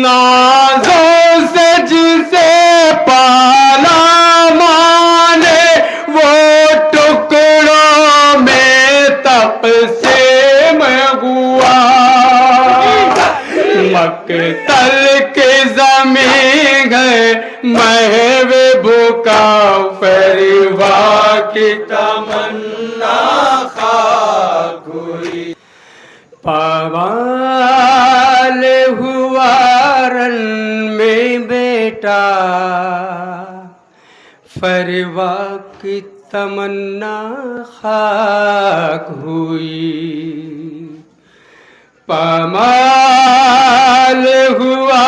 نازوں سے جسے پالا مانے وہ ٹکڑوں میں تقسیم ہوا مقتل کی زمین ہے محو فریوا کی تمنا خاک ہوئی پامال ہوا رن میں بیٹا فریوا کی تمنا خاک ہوئی پامال ہوا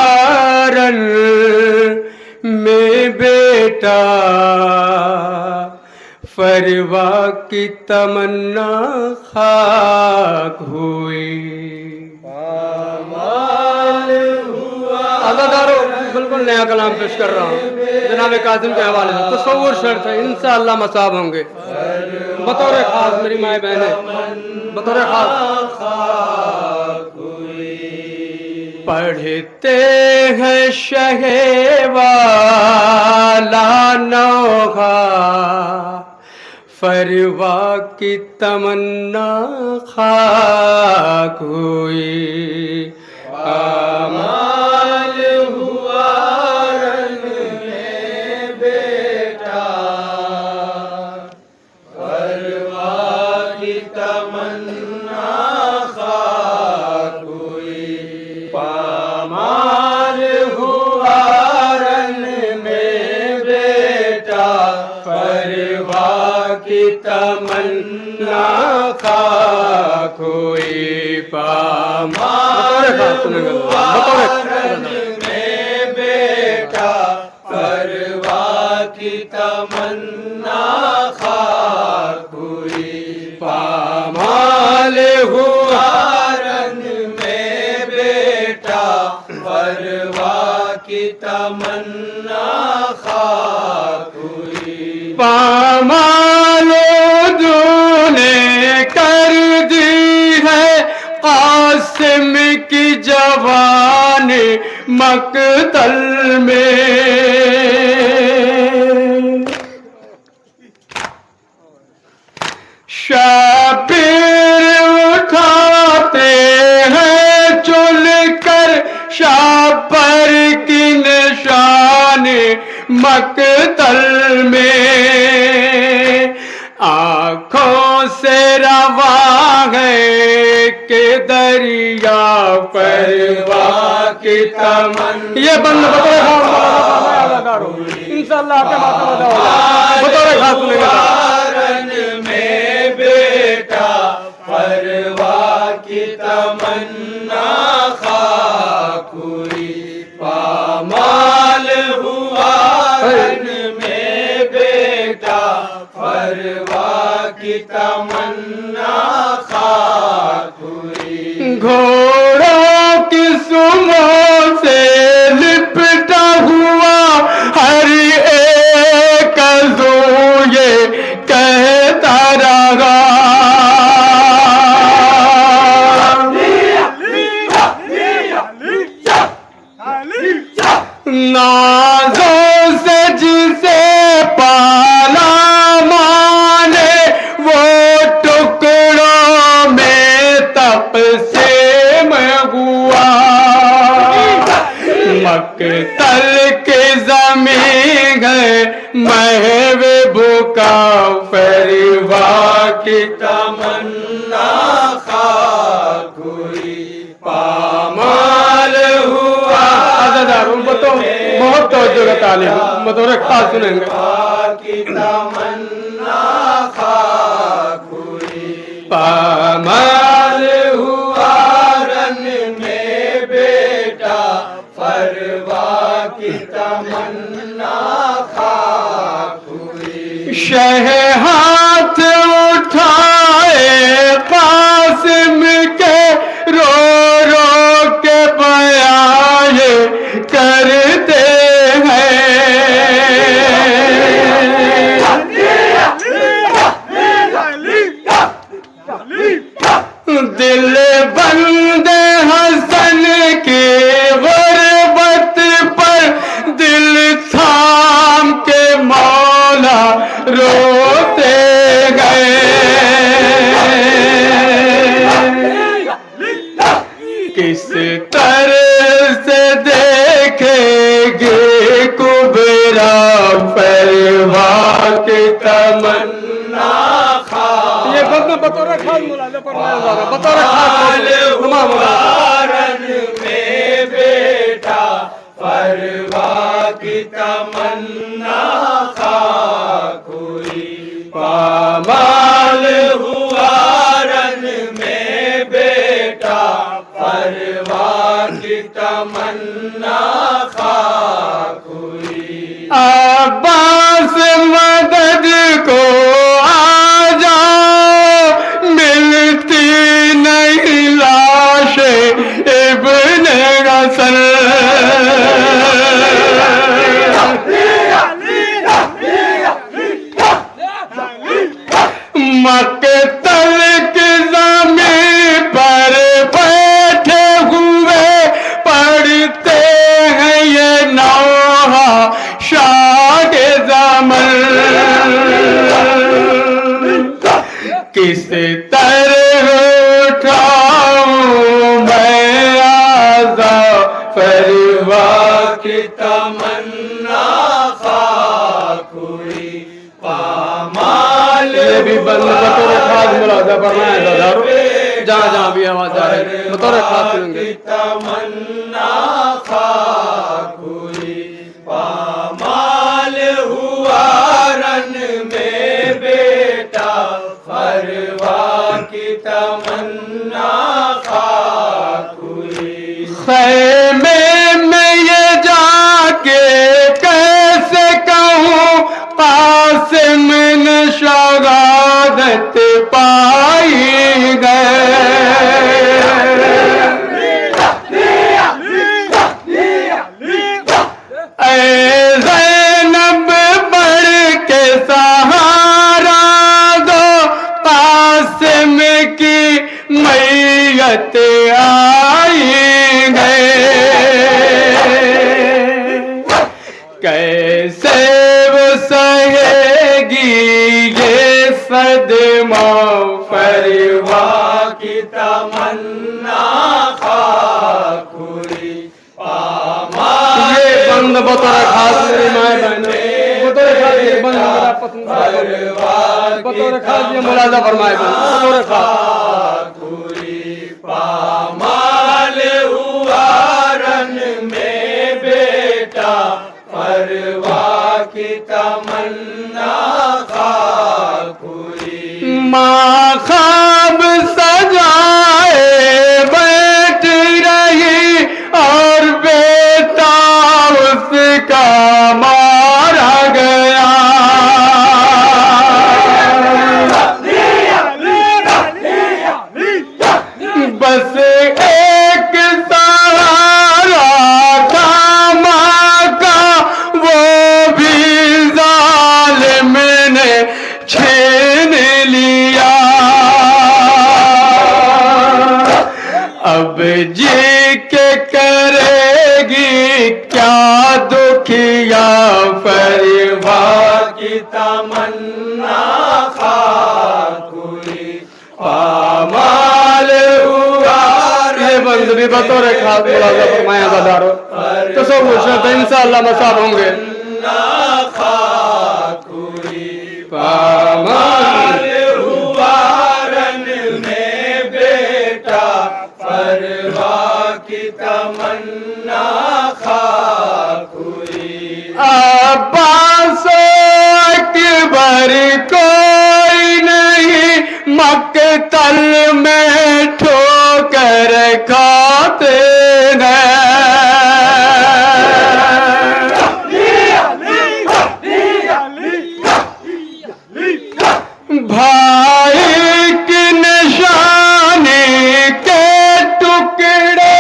رن میں بیٹا فریوا کی تمنا خاک ہوئی پامال ہوا عزادارو بالکل نیا کلام پیش کر رہا ہوں جناب قاسم کے حوالے سے تصور شرط ہے انشاءاللہ مصاب ہوں گے بطور خاص میری مائیں بہنیں بطور خاص پڑھتے ہیں شہ والا نوحہ فریوا کی تمنا خاک ہوئی پامال ہوا رن میں بیٹا فریوا کی تمنا خاک ہوئی پامال ہوا رن میں بیٹا فریوا کی تمنا خاک ہوئی پامال ہوا رن میں بیٹا فریوا کی تمنا خاک ہوئی پامال ہوا رن میں بیٹا فریوا کی تمنا خاک ہوئی پامال نے کر دی ہے قاسم کی جوان مقتل میں شبیر اٹھاتے ہیں چل کر شاپر کی نشان مقتل میں آنکھوں سے رواں ہے کہ دریا فریوا کی تمنا یہ بند انشاءاللہ آپ کے ماتم بطور خاص سنیں گے میں بیٹا فریوا کی تمنا خاک ہوئی پامال ہوا رن میں بیٹا فریوا کی تمنا خاک ہوئی گھوڑوں کی سموں سے لپٹا ہوا ہر ایک عضو یہ کہتا رہا نازوں سے جسے پالا مانے وہ ٹکڑوں میں تقسیم ہوا مقتل کی زمین ہے محو فریوا کی تمنا خاک ہوئی پامال ہوا عزادار ان کو تو بہت توجہ کا تعلیم بطور خاص سنیں گے کی تمنا خاک ہوئی پامال ہوا رن میں بیٹا فریوا کی تمنا خاک ہوئی شہ ہاتھ اٹھائے قاسم کے رو رو کے بیان کرتے دل بند حسن کی غربت بطور خاص ملاحظہ فرمایا جا رہا بطور خاص تمام میں بیٹا پروا کی تمنا خاک ہوئی پامال ہوا رن میں بیٹا پروا کی تمنا خاک ہوئی عباس مدد کو آ جاؤ ملتی نہیں لاش ابن حسن مقتل کی زمین پر بیٹھے ہوئے پڑھتے ہیں یہ نوحہ شاہ زمن کس طرح اٹھاؤں میں آزاد فروا کی تمنا خاک ہوئی پامال یہ بھی بطور خاص ملاحظہ فرمایا جا رہا جہاں جہاں بھی آواز جا رہی ہے بطور خاص سنیں گے تمنا خاک ہوئی پامال ہوا رن میں بیٹا پروا کی تمنا خاک ہوئی خیمے میں یہ جا کے کیسے کہوں قاسم نے شہادت پائی گئے اے زینب بڑھ کے سہارا دو قاسم کی میت آئی گئے کیسے وہ سہے گی یہ صدمہ فروا کی تمنا خاک ہوئی پامال یہ بند بطور خاص میری مائیں بہنوں بطور خاص یہ بند میرا پسند بطور خاص یہ ملاحظہ فرمائے بطور خاص ہوئی پامال ہوا رن میں بیٹا پروا کی تمنا خاک ہوئی ماں خواب سجائے بیٹھ رہی اور بیٹا اس کا مارا گیا بس ایک سہارا تھا ماں کا وہ بھی ظالم نے چھین لیا اب جی کے کرے گی کیا دکھیا فروا کی تمنا خاک ہوئی پامال ہوا یہ بند بھی بطور خاص ملاحظہ فرمایا دادارو تصور شد انشاءاللہ مساب ہوں گے خاک ہوئی پامال ہوا رن میں بیٹا پروا کی تمنا خاک ہوئی عباس اکبر کوئی نہیں مقتل میں ٹھوکر کھاتے بھائی کی نشانی کے ٹکڑے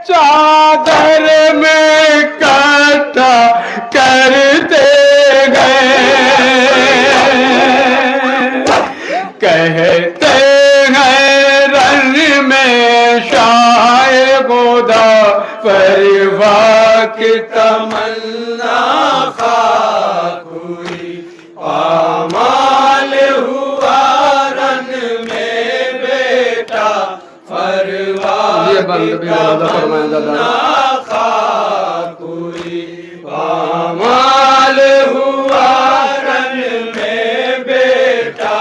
چادر میں کٹا کرتے گئے کہتے ہیں رن میں شاہ خدا فروا کی تمنا خاک ہوئی پامال ہوا رن میں بیٹا فروا یہ بند بھی ملاحظہ فرمایا دادا خاک ہوئی پامال ہوا رن میں بیٹا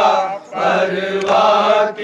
پروا کی